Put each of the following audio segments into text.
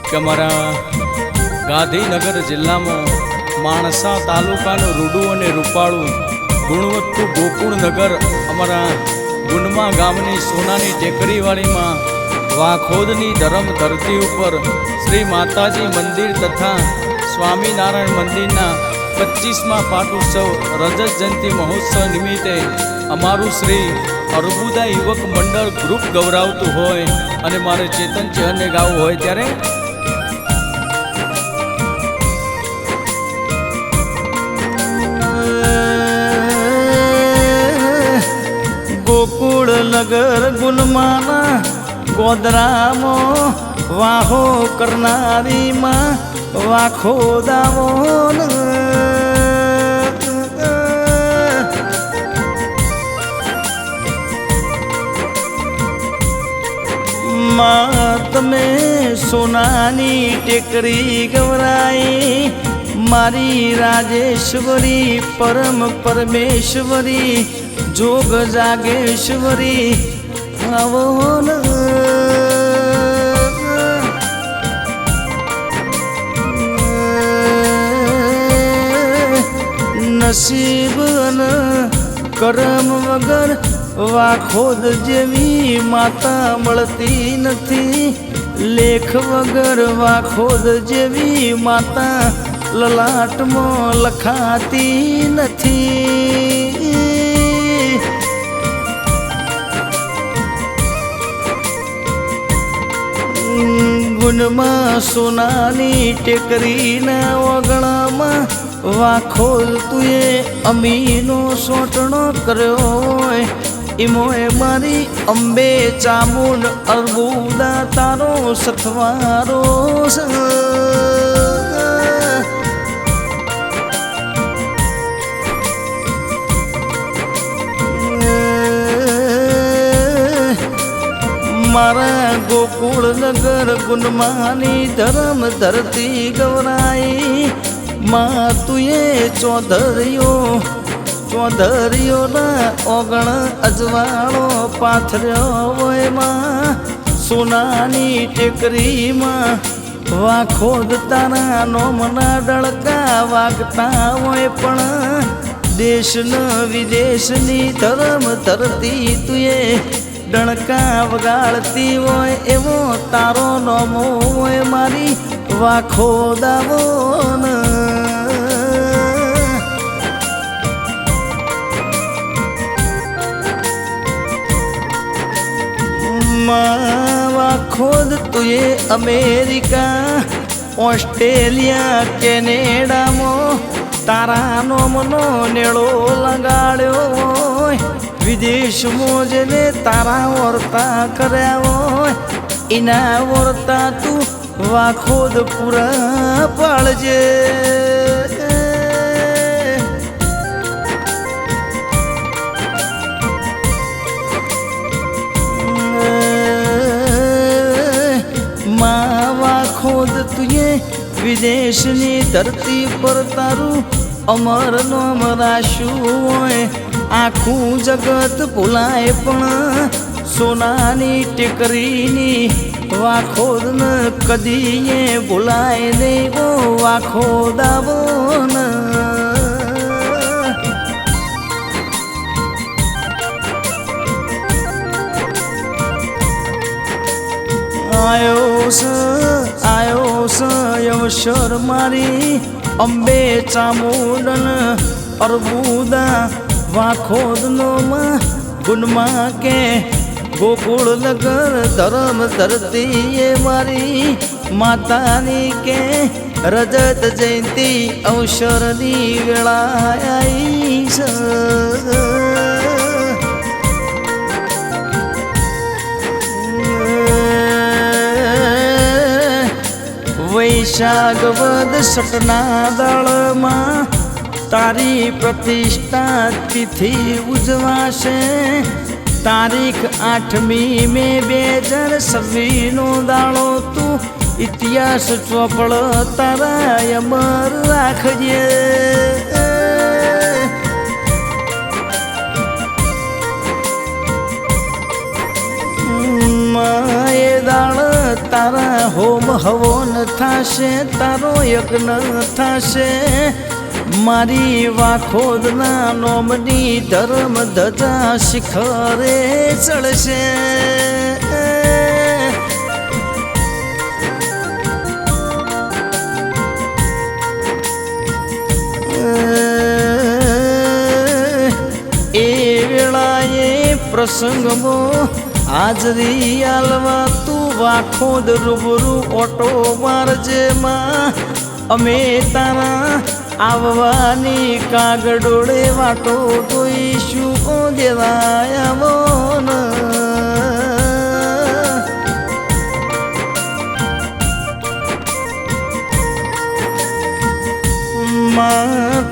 કે અમારા ગાંધીનગર જિલ્લામાં માણસા તાલુકાનું રૂડું અને રૂપાળું ગુણવત્તુ ગોકુળનગર અમારા ગુંડમા ગામની સોનાની ટેકરીવાળીમાં વાખોદની ધરમ ધરતી ઉપર શ્રી માતાજી મંદિર તથા સ્વામિનારાયણ મંદિરના 25મા પાટોત્સવ રજત જયંતિ મહોત્સવ નિમિત્તે અમારું શ્રી અર્બુદા યુવક મંડળ ગ્રુપ ગૌરાવતું હોય અને મારે ચેતન ચહલને ગાવું હોય ત્યારે ગોકુળનગર ગુણમાના ગોદરામાં વાહો કરનારીમાં વાખો દાવોન તમે સોનાની ટેકરી ગવરાઈ મારી રાજેશ્વરી પરમ પરમેશ્વરી જોગ જાગેશ્વરી આવો નસીબ કરમ વગર વાખોદ જેવી માતા મળતી નથી લેખ વગર વાખોદ જેવી માતા લલાટમાં લખાતી નથી ગુણમાં સોનાની ટેકરીના ઓગણામાં વાખોદ તુએ અમીનો સોટણો કર્યો હોય ઇમોએ મારી અંબે ચામુંડ અર્બુદા તારો સથવારો મારા ગોકુળનગર ગુણમાની ધરમ ધરતી ગવરાઈ માં તુએ ચોધરીઓના ઓગણ અજવાળો પાથર્યો હોય માં સોનાની ટેકરીમાં વાખોદ તારા નોમના ડળકા વાગતા હોય પણ દેશ વિદેશની ધરમ ધરતી તુએ ડણકા વગાડતી હોય એવો તારો નોમો હોય મારી વાખો દાવો વાખોદ તુએ અમેરિકા ઓસ્ટ્રેલિયા કેનેડામાં તારા નોમનો નેળો લગાડ્યો હોય વિદેશમાં જેને તારા વર્તા કર્યા હોય એના વર્તા તું વાખોદ પૂરા પાળજે માં વાખોદ તુએ વિદેશની ધરતી પર તારું અમર નોમ રાખ્યું હોય આખું જગત ભૂલાય પણ સોનાની ટેકરીની વાખોદ ન કદીએ ભૂલાય નહીં ઓ વાખોદ આવો આયો યવશર મારી અંબે ચામુંડન અર્બુદા વાખોદનો માં ગુણમાં કે ગોકુળનગર ધરમ ધરતી એ મારી માતાની કે રજત જયંતિ અવસરની વેળા આવી છે વૈશાખ વદ સટના દળમાં તારી પ્રતિષ્ઠા તિથિ ઉજવાશે તારીખ 8મી મે 2026નો દાડો તું ઇતિહાસ ચોપડ તારા અમર રાખજે માએ દાળ તારા હોમ હવન થાશે, તારો યજ્ઞ થાશે, મારી વાખોદના નોમની ધર્મ ધજા શિખરે ચડશે. એ વેળાએ પ્રસંગમાં હાજરી આલવા તું વાખોદ રૂબરૂ ઓટો મારજે માં. અમે તારા આવવાની કાગડોળે વાટો જોઈશું ઓ દેવાયા મોન.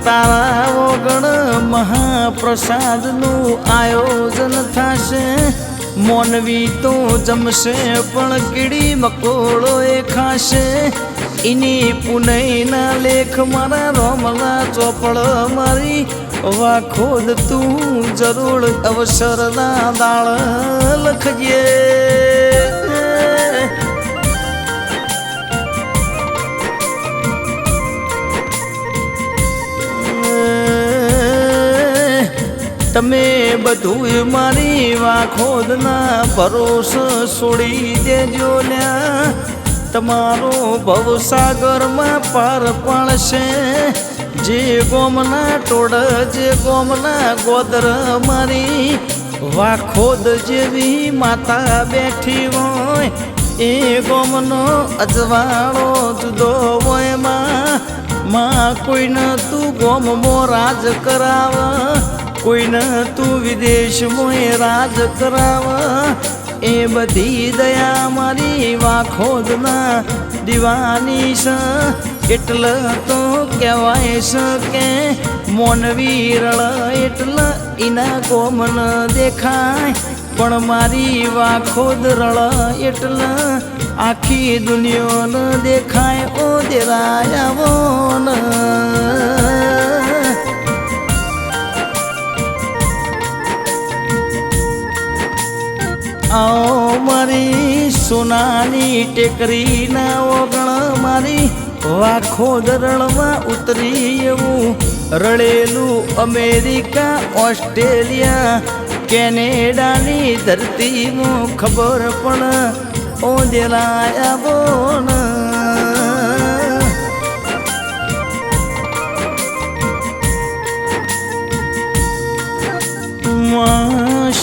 તારા ઓગણ મહાપ્રસાદનું આયોજન થશે. મોનવી તો જમશે પણ કીડી મકોડો એ ખાશે. એની પુનઈના લેખ મારા રોમલા ચોપડ મારી વાખોદ તું જરૂર અવસરના દાળ લખજે. તમે બધું મારી વાખોદના ભરોસ છોડી દેજો લ્યા. તમારો ભવસાગરમાં પાર પાડશે. જે ગોમના ટોળ જે ગોમના ગોદર મારી વાખોદ જેવી માતા બેઠી હોય એ ગોમનો અજવાળો જુદો હોય માં. કોઈને તું ગોમમાં રાજ કરાવ, કોઈને તું વિદેશમાં રાજ કરાવ. એ બધી દયા મારી વાખોદના દીવાની છે. એટલે તો કહેવાય છે કે મોનવી રળ એટલે એના ગોમન દેખાય, પણ મારી વાખોદ રળ એટલે આખી દુનિયાને દેખાય ઓ દેરાયાવોન. આવો મારી સોનાની ટેકરીના ઓગણ મારી વાખોદ રળમાં ઉતરી એવું રળેલું અમેરિકા, ઓસ્ટ્રેલિયા, કેનેડાની ધરતીમાં ખબર પણ ઓ દેરાયા બોન.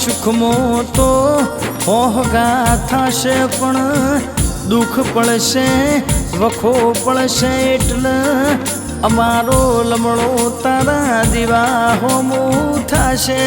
સુખમાં તો હોહગા થશે પણ દુઃખ પડશે, વખો પડશે. એટલે અમારો લમણો તારા દીવા હોમું થશે.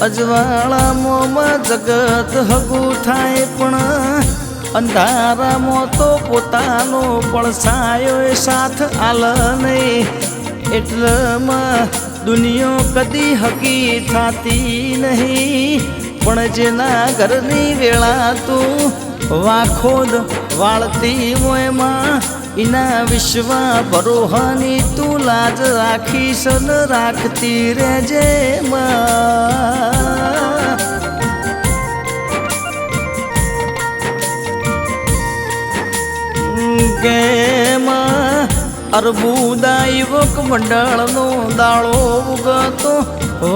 અજવાળામાં જગત હગું થાય પણ અંધારામાં તો પોતાનો પડછાયો સાથ આલ નહીં. એટલામાં દુનિયા કદી હકી થતી નહીં. પણ જેના ઘરની વેળા તું વાખોદ વાળતી હોય માં, એના વિશ્વા ભરોહાની તું લાજ રાખીશ ને રાખતી રહેજે માં. કેમાં અર્બુદા યુવક મંડળનો દાળો ઉગતો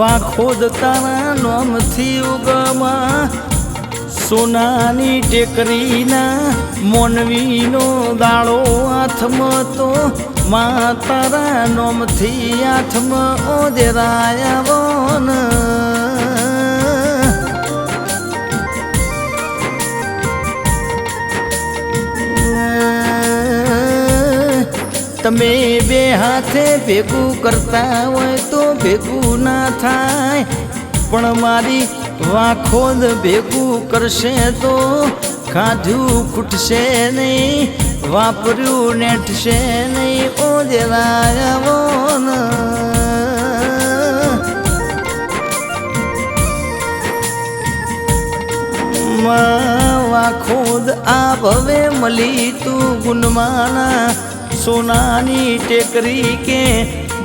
વાખોદ તારા નોમથી ઉગમાં. સોનાની ટેકરીના મોનવીનો દાળો હાથમાં તો માં તારા નોમથી હાથમાં ઓ દેરાયાવોન. તમે બે હાથે ભેગું કરતા હોય તો ભેગું ના થાય, પણ મારી વાખોદ ભેગું કરશે તો ખાધું ખૂટશે નહીં, વાપર્યું નેઠશે નહીં ઓ દેરાયાવોન. વાખોદ આ ભવે મળી તું ગુણમાના સોનાની ટેકરી કે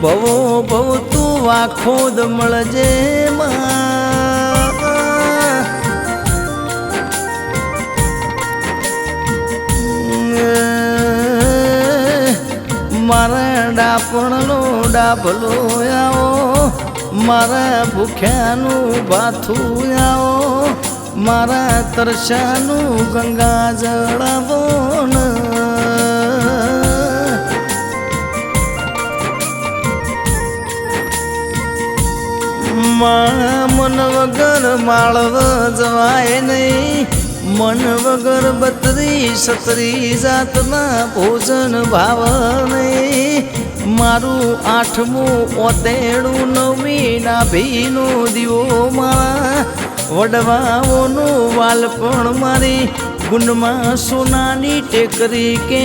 ભવો ભવ તું વાખોદ મળજે મારા ડાપણનો ડાભલો આવો મારા ભૂખ્યાનું ભાથું આવો મારા તરસાનું ગંગા જળાવો મન વગર માળવ જવાય નહીં મન વગર 32-36 જાતના ભોજન ભાવ નહીં મારું 8મું 9મી નાભીનો દીવો મારા વડવાઓનું વાલપણ મારી ગુણમાં સોનાની ટેકરી કે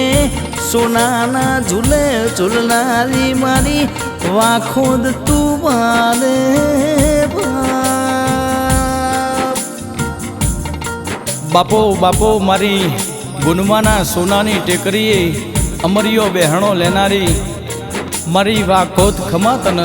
સોનાના ઝૂલે ઝૂલનારી મારી વાખોદ તું મારે બાપો બાપો મારી ગુનમાના સોનાની ટેકરીએ અમરીઓ બહેણો લેનારી મારી વાખોદ ખમાતન